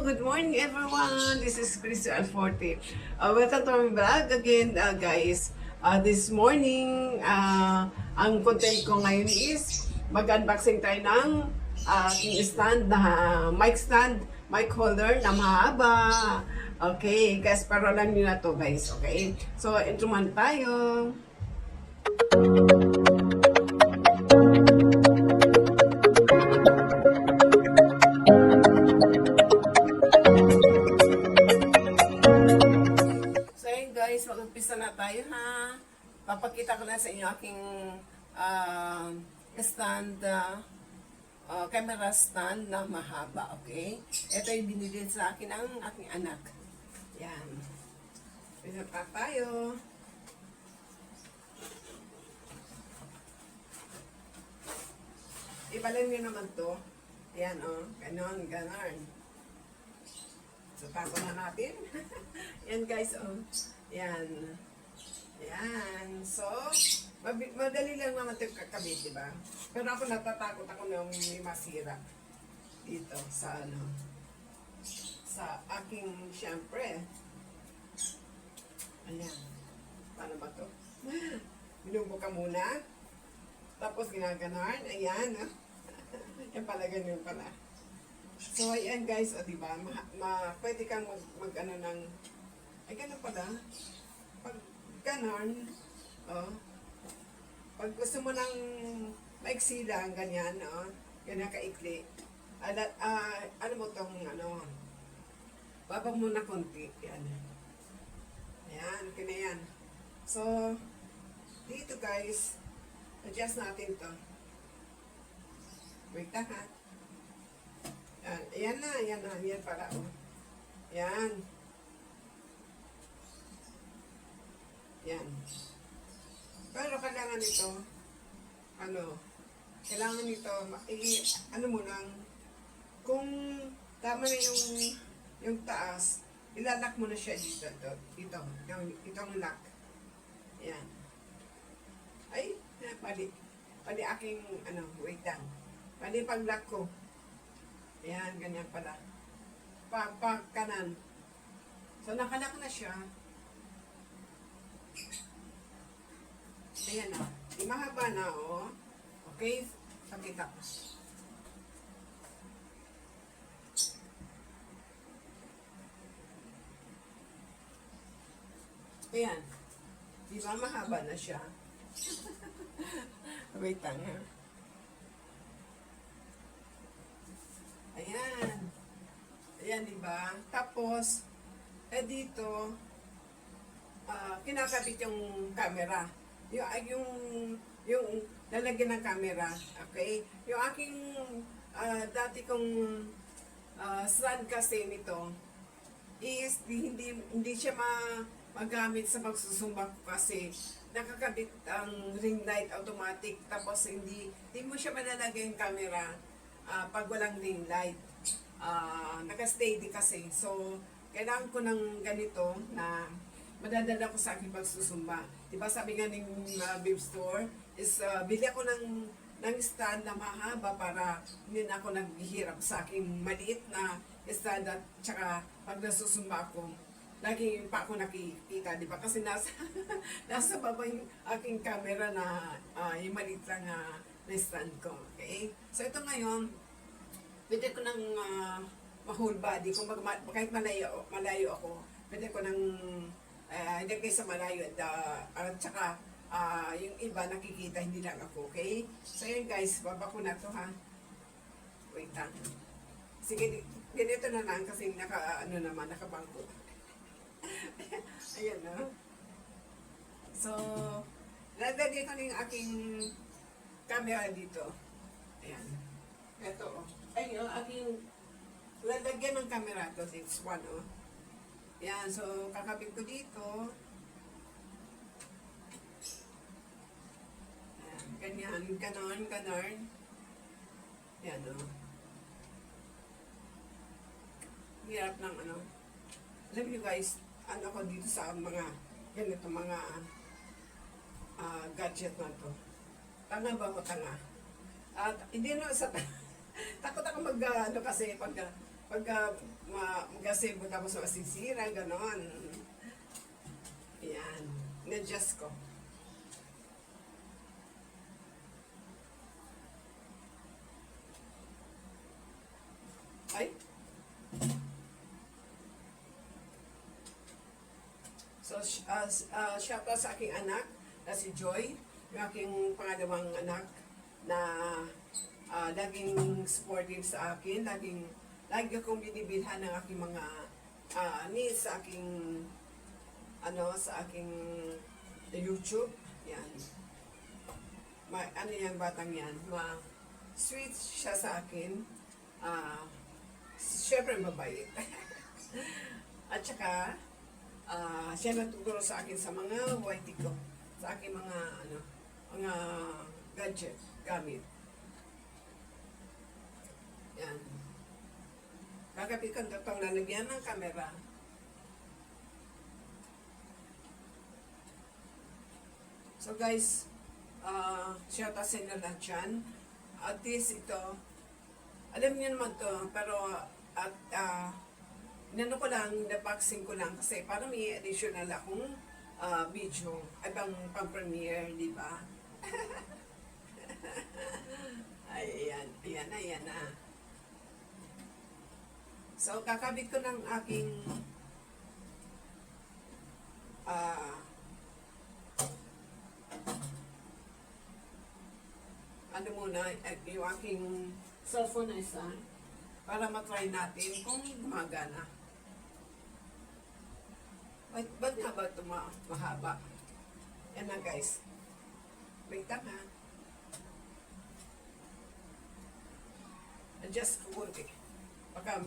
good morning everyone. This is Crystal Alforte. Welcome to my vlog again, guys. This morning, ang content ko ngayon is mag-unboxing tayo ng aking stand na mic holder na mahaba. Okay, guys, para lang nyo na to, guys. Okay, so intro man tayo. Guys, mag-umpisa na tayo ha. Papakita ko na sa inyo aking stand, camera stand na mahaba, okay? Ito yung binili sa akin ng aking anak. Yan. Umpisa pa tayo. Ibalin nyo naman to. Yan, oh. Ganon, ganon. So, tapo na natin. Yan, guys, oh. Yan. Yan. So, madali lang naman ito kakabit, diba? Pero ako natatakot ako na may masira dito sa ano, sa aking, syempre. Ayan. Paano ba ito? Binubo ka muna. Tapos ginaganon. Ayan. Yan pala, ganyan pala. So, ayan guys, o diba? Pwede kang mag-ano ng ay, gano'n pala. Pag gano'n, oh, pag gusto mo ng maiksi lang, ganyan, oh, ganyan kaikli. Ano mo tong, ano, babang mo na konti, yan. Ayan, okay na yan. So, dito guys, adjust natin to. Wait ha. Yan, ayan na, yan para, oh. Yan. Yan. Pero kailangan nito, kailangan nito, ano mo lang, kung tama na yung taas, ilalak mo na siya dito, itong lock. Yan. Ay, pali aking, wait lang. Pali pag-lock ko. Yan, ganyan pala. Pag kanan. So, nakalock na siya. Ayan na. Mahaba na, oh. Okay? Pakita ko. Ayan. Diba mahaba na siya? Wait lang, ha? Ayan. Ayan, diba? Tapos, dito, kinakabit yung camera. Yung lalagyan ng camera, okay? Yung aking dati kong stand kasi nito is hindi siya magamit sa pagsusumba ko kasi nakakabit ang ring light automatic tapos hindi mo siya malalagay yung camera pag walang ring light. Naka-steady kasi. So, kailangan ko ng ganito na madadala ko sa aking pagsusumba. Diba sabi nga ng Babe Store is bili ako ng stand na mahaba para hindi na ako naghihirap sa aking maliit na stand at saka pag nasusumba ako, lagi pa ako nakikita, diba? Kasi nasa baba yung aking camera na yung maliit lang na stand ko. Okay? So ito ngayon, pwede ko ng ma-whole body. Kung kahit malayo ako, pwede ko ng hindi kayo sa malayo at saka yung iba nakikita, hindi lang ako, okay? So yun guys, baba ko na to ha. Wait lang. Sige, ganito na lang kasi nakabangko. Ayan no. So, lalagay ko na yung aking camera dito. Ayan. Ito oh. Ayun, aking lalagyan ng camera to, 6-1 oh. Yan, so kakabit ko dito. Ayan, ganyan, ganon. Yan, o. Hirap ng Alam niyo guys, ko dito sa mga ganito, mga gadget na to. Tanga ba ako tanga? At hindi na sa takot ako kasi pag Pagka mag-save mo tapos masisira, ganon. Ayan. Na-adjust ko. Ay. So, shout out sa aking anak na si Joy, yung aking pangalawang anak na laging supportive sa akin, lagi akong binibilhan ng aking mga needs sa aking sa aking YouTube. Yan. Ano yan, batang yan? Sweet siya sa akin. Siyempre mabait. At saka, siya natuturo sa akin sa mga YT ko. Sa aking mga gadget, gamit. Yan. Kagabi ko itong lalagyan ng camera. So guys, shout out sa inyo lahat dyan. At least ito, alam niyo naman to, pero inano ko lang, napaksing ko lang kasi para may additional akong video, ay pang-premiere, di ba? Ay, ayan na. So, kakabit ko ng aking yung aking cellphone na isa para matry natin kung gumagana. Ba't nga ba ito mahaba? Yan na guys. Wait lang ha. Adjust ko kunti. Baka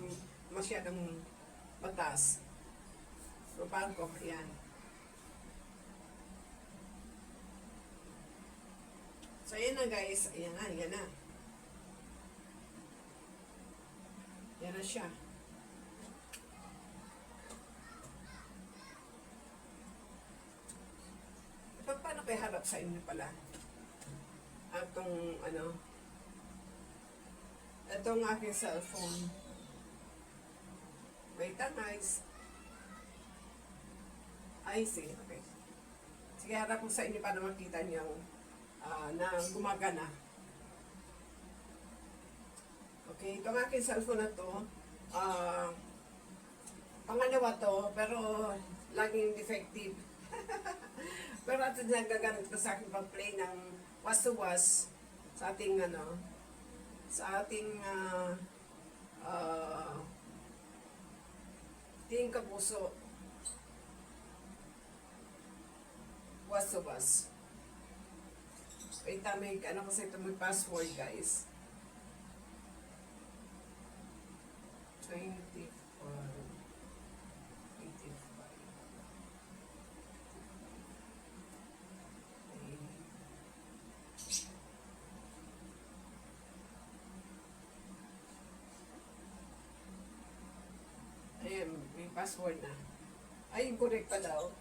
masyadong mataas. Rupahan ko. Ayan. So, ayan na guys. Ayan na. Yan na siya. Paano kayo harap sa inyo pala? Itong aking cellphone. Wait lang guys. I see. Okay. Sige, harap ko sa inyo para makita niyo na gumagana. Okay, itong aking cellphone na to, pangalawa to, pero laging defective. Pero ito nagagamit ko sa aking pag-play ng was-to-was sa ating Team Kapuso was-to-was. Wait, may kasi ito may password guys. 25. Ayan, may password na. Ay, correct pa daw.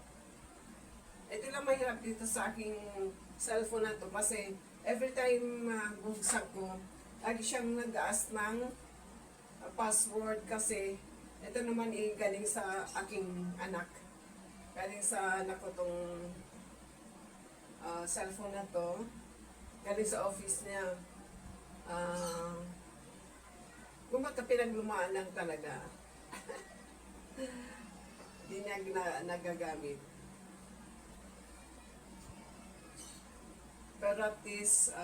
Ito lang mahirap dito sa aking cellphone na to kasi every time bugsak ko, lagi siyang nag-ask ng password kasi ito naman galing sa aking anak. Galing sa anak ko tong cellphone na to. Galing sa office niya. Kumbaga pinaglumaan lang talaga. Hindi niya nagagamit. Pero at least,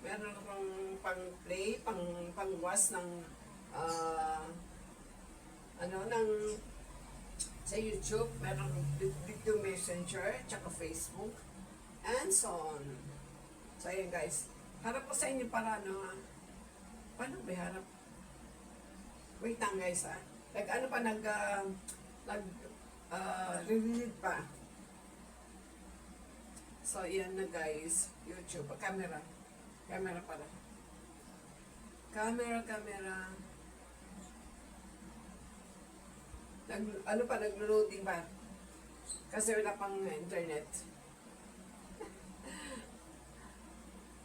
meron akong pang-play, pang-was ng sa YouTube, meron video messenger, tsaka Facebook, and so on. So, ayan guys. Harap ko sa inyo para paano ba harap? Wait lang guys ha. Nag-read pa. So, yan na guys. YouTube. Camera. Camera pala. Camera. Nag-loading ba? Kasi wala pang internet.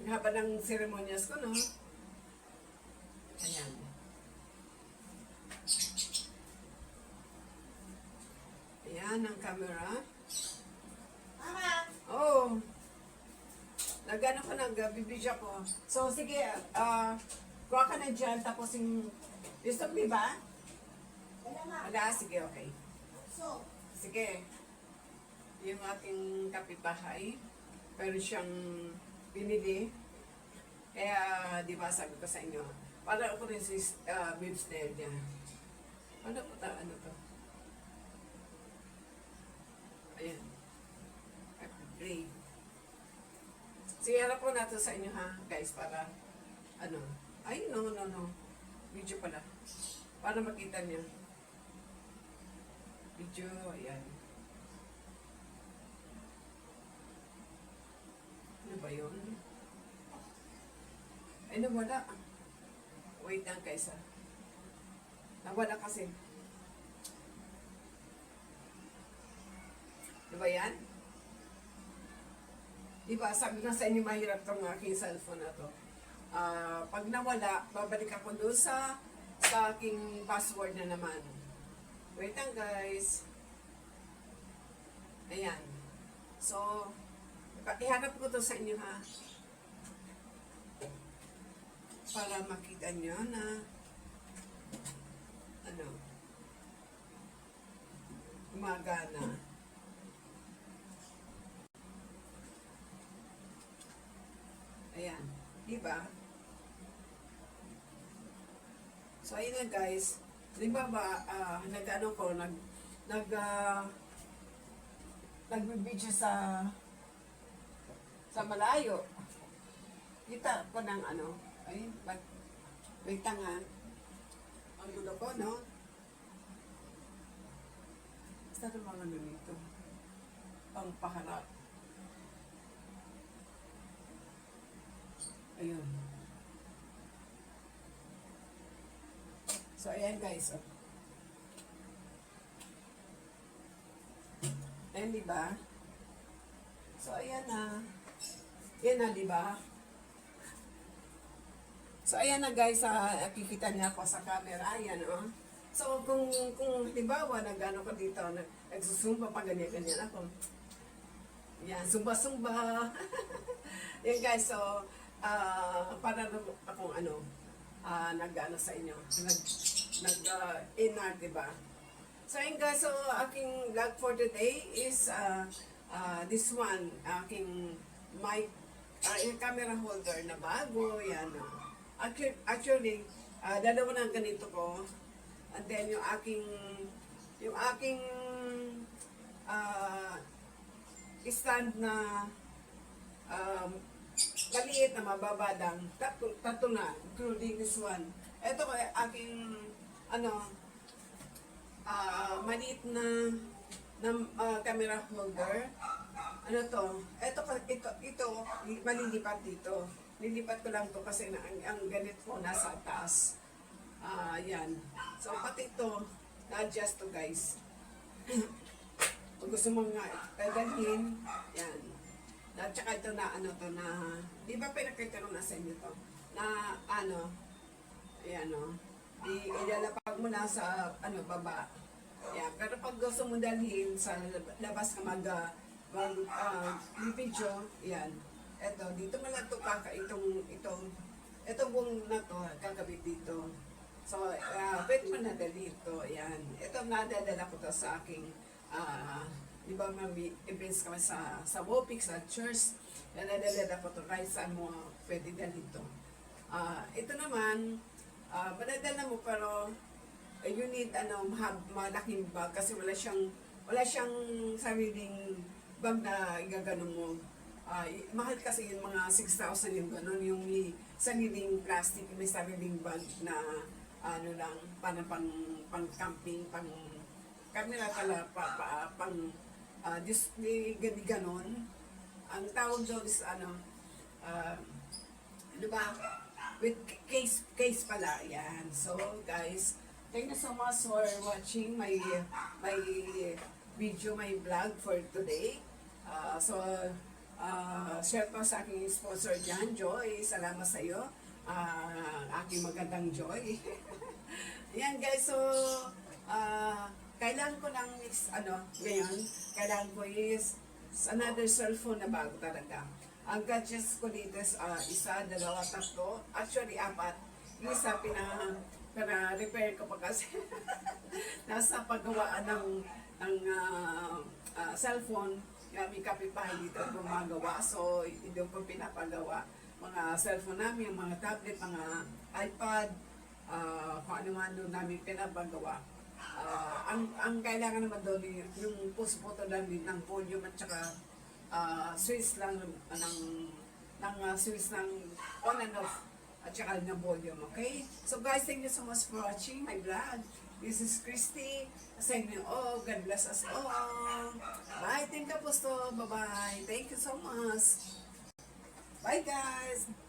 Haba ng seremonyas ko, no? Ayan. ng camera. Mama! Oh, nagano ko, nagbibidyo ko. So, sige, kuha ka na dyan, tapos yung, gusto mo ba? Wala ma. Wala, sige, okay. So, Sige, yung ating kapitbahay, pero siyang pinili. Kaya, di ba, sabi ko sa inyo, para ako rin si Bibs niya. Ano po ano to? Ayan. Gray. Sige, harap po natin sa inyo ha, guys, para, ano, ay, no, video pala. Para makita niyo. Video, ayan. Ano ba yun? Ay, nawala. Wait lang, guys, ha. Nawala kasi. Diba yan? Diba, sabi nga sa inyo, mahirap tong aking cellphone na to. Pag nawala, babalik ako doon sa aking password na naman. Wait lang, guys. Ayan. So, ihanap ko to sa inyo, ha. Para makita nyo na ano, gumagana. Ayan. Diba? So, ayun na guys. Diba ba, nag-ano ko, nagbibidyo sa malayo. Kita ko ng ano, ay, may tanga. Ang gulo ko, no? Basta naman ano nito. Ang paharap. Ayun. So, ayan guys. Oh. Ayan, diba? So, ayan na. Ayan na, diba? So, ayan na guys, kikita niya ako sa camera. Ayan, oh. So, kung halimbawa, nag-ano ko dito, nagsusumba pa, ganyan-ganyan ako. Yan, sumba-sumba. Yan guys, so, para akong ano, nag-ano sa inyo, nag-inart, diba? So, ayun guys, so, aking vlog for today is, this one, aking mic, yung camera holder na bago, yan, Actually, dalawa ng ganito ko. And then yung aking stand na maliit na mababadang, tatlo na, including this one. Ito ko aking maliit na camera holder. Ano to? Ito malilipat dito. Nilipat ko lang to kasi ang ganit ko nasa taas. Yan. So, pati ito, na-adjust to guys. Kung gusto mong dalhin, yan. At saka ito na, di ba pinakita ko na sa inyo to? Na, ayan ilalapag mo na sa, baba. Yan. Pero pag gusto mong dalhin sa labas ka video, yan. Eto, dito mo lang ito itong buong na to, kakabit dito. So, pwede mo nadali ito, yan. Ito, nadadala ko to sa aking, di ba may events kami sa Wopik, sa church, nadadala ko to kahit saan mo pwede dalhin ito. Ito naman, madadala mo pero you need, malaking bag kasi wala siyang sariling bag na igagano mo. Mahal kasi yung mga 6,000 yung gano'n, yung sariling plastic, may sariling bag na lang, pang camping, pang camera pala, pang display, gano'n. Ang tawag doon is diba? With case pala, yan. So guys, thank you so much for watching my video, my vlog for today. Share ko sa aking sponsor dyan, Joy. Salamat sa iyo. Aking magandang Joy. Yan guys, so kailangan ko ng ngayon, kailangan ko is another cellphone na bago talaga. Ang gadgets ko dito is isa, dalawa, tatlo, actually apat. Yung isa repair ko pa kasi nasa paggawaan ng cellphone. May kapitbahay dito gumagawa, so doon ko pinapagawa mga cellphone namin, mga tablet, mga iPad, kung ano man doon namin pinapagawa. Ang kailangan naman doon yung push button lang din ng volume at saka switch lang ng switch ng on and off at saka ng volume, okay? So guys, thank you so much for watching my vlog. This is Christy. Saying you all, God bless us all. Bye, thank you po. Bye-bye. Thank you so much. Bye guys.